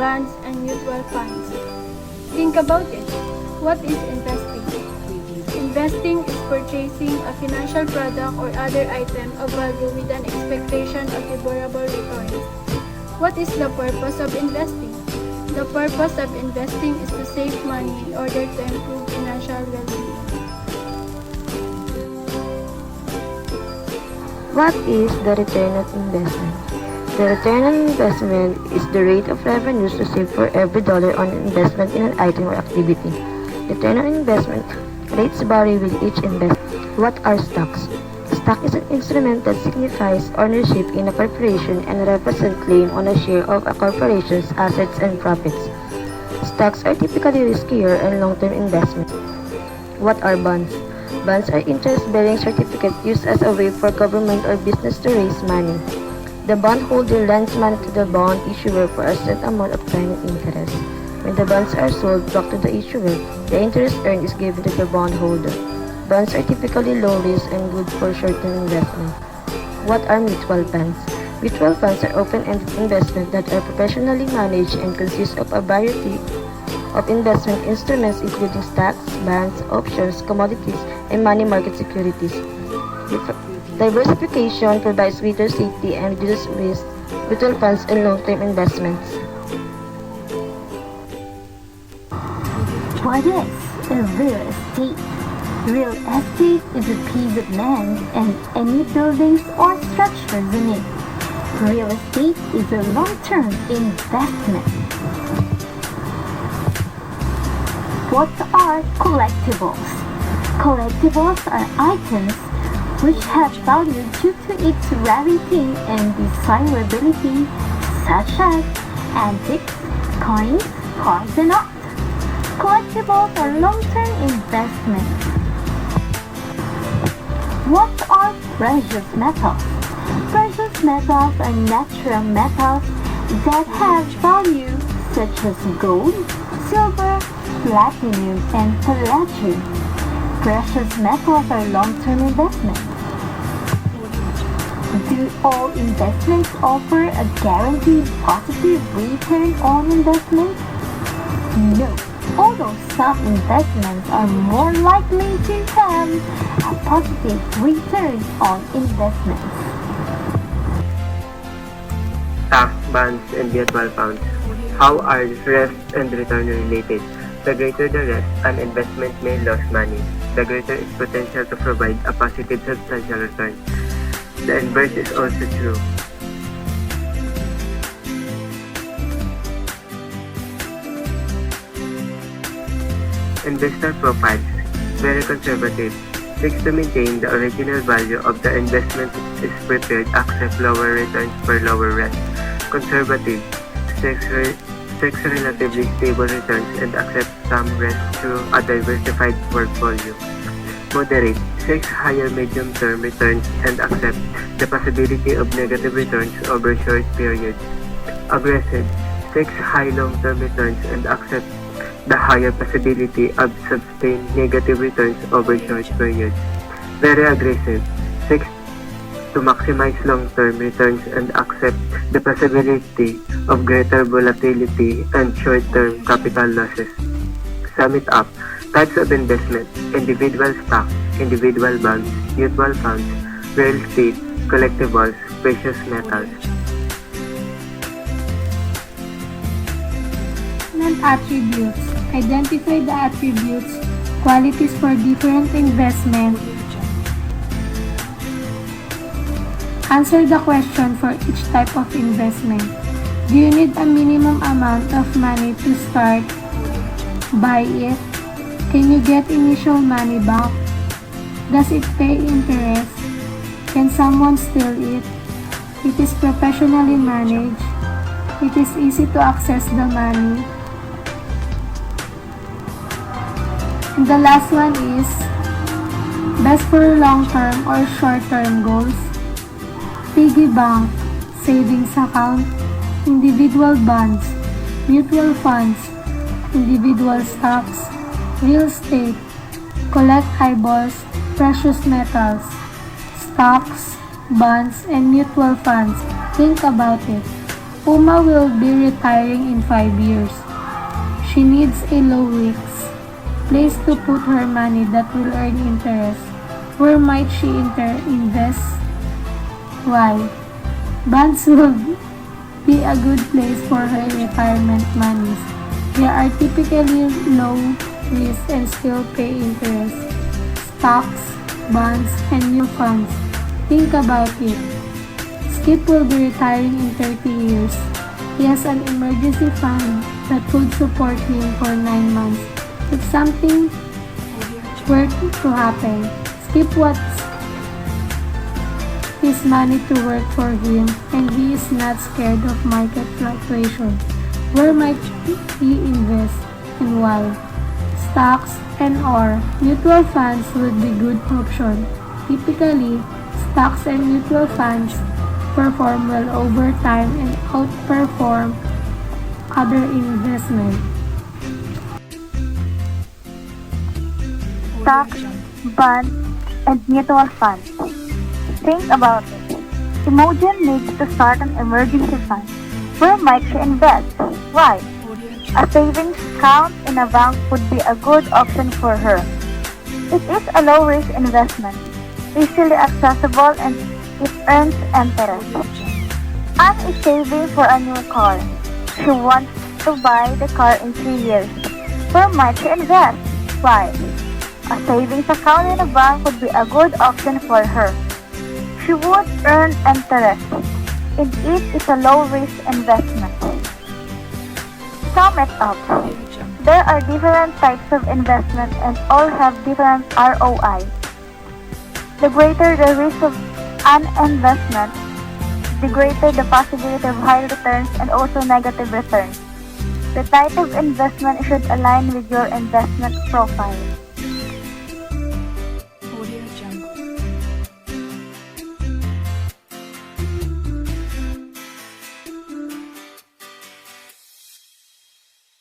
bonds, and mutual funds. Think about it. What is investing? Investing is purchasing a financial product or other item of value with an expectation of favorable returns. What is the purpose of investing? The purpose of investing is to save money in order to improve financial well-being. What is the return on investment? The return on investment is the rate of revenues received for every dollar on investment in an item or activity. Return on investment rates vary with each investment. What are stocks? Stock is an instrument that signifies ownership in a corporation and represents claim on a share of a corporation's assets and profits. Stocks are typically riskier and long-term investments. What are bonds? Bonds are interest-bearing certificates used as a way for government or business to raise money. The bondholder lends money to the bond issuer for a set amount of time and interest. When the bonds are sold back to the issuer, the interest earned is given to the bondholder. Bonds are typically low risk and good for short-term investment. What are mutual funds? Mutual funds are open-ended investments that are professionally managed and consist of a variety of investment instruments including stocks, bonds, options, commodities, and money market securities. Diversification provides greater safety and reduces risk. Mutual funds and long-term investments. What is a real estate? Real estate is a piece of land and any buildings or structures in it. Real estate is a long-term investment. What are collectibles? Collectibles are items which have value due to its rarity and desirability, such as antiques, coins, cards, and art. Collectibles are long-term investments. What are precious metals? Precious metals are natural metals that have value such as gold, silver, platinum, and palladium. Precious metals are long-term investments. Do all investments offer a guaranteed positive return on investment? No. Although some investments are more likely to have a positive return on investments. Stocks, bonds, and mutual funds. How are risk and return related? The greater the risk, an investment may lose money. The greater its potential to provide a positive substantial return. The inverse is also true. Investor profiles, very conservative, seeks to maintain the original value of the investment is prepared to accept lower returns for lower risk. Conservative, seeks relatively stable returns and accepts some risk through a diversified portfolio. Moderate, seeks higher medium-term returns and accepts the possibility of negative returns over short periods. Aggressive, seeks high long-term returns and accepts the higher possibility of sustained negative returns over short periods. Very aggressive, seeks to maximize long-term returns and accept the possibility of greater volatility and short-term capital losses. Sum it up, types of investment: individual stock, individual bonds, mutual funds, real estate, collectibles, precious metals. Attributes. Identify the attributes, qualities for different investments. Answer the question for each type of investment. Do you need a minimum amount of money to start? Buy it? Can you get initial money back? Does it pay interest? Can someone steal it? It is professionally managed. It is easy to access the money. And the last one is best for long-term or short-term goals. Piggy bank, savings account, individual bonds, mutual funds, individual stocks, real estate, collect eyeballs, precious metals, stocks, bonds, and mutual funds. Think about it. Uma will be retiring in 5 years. She needs a low-risk place to put her money that will earn interest. Where might she invest? Why? Bonds will be a good place for her retirement monies. They are typically low risk and still pay interest. Stocks, bonds, and mutual funds. Think about it. Skip will be retiring in 30 years. He has an emergency fund that could support him for 9 months. If something were to happen, Skip wants his money to work for him and he is not scared of market fluctuation. Where might he invest and why? Stocks and/or mutual funds would be good option. Typically, stocks and mutual funds perform well over time and outperform other investments. Stocks, bonds, and mutual funds. Think about it. Imogen needs to start an emergency fund. Where might she invest? Why? A savings account in a bank would be a good option for her. It is a low-risk investment, easily accessible, and it earns interest. Anne is saving for a new car. She wants to buy the car in 3 years. Where might she invest? Why? A savings account in a bank would be a good option for her. She would earn interest, and it is a low-risk investment. Sum it up. There are different types of investment and all have different ROI. The greater the risk of an investment, the greater the possibility of high returns and also negative returns. The type of investment should align with your investment profile.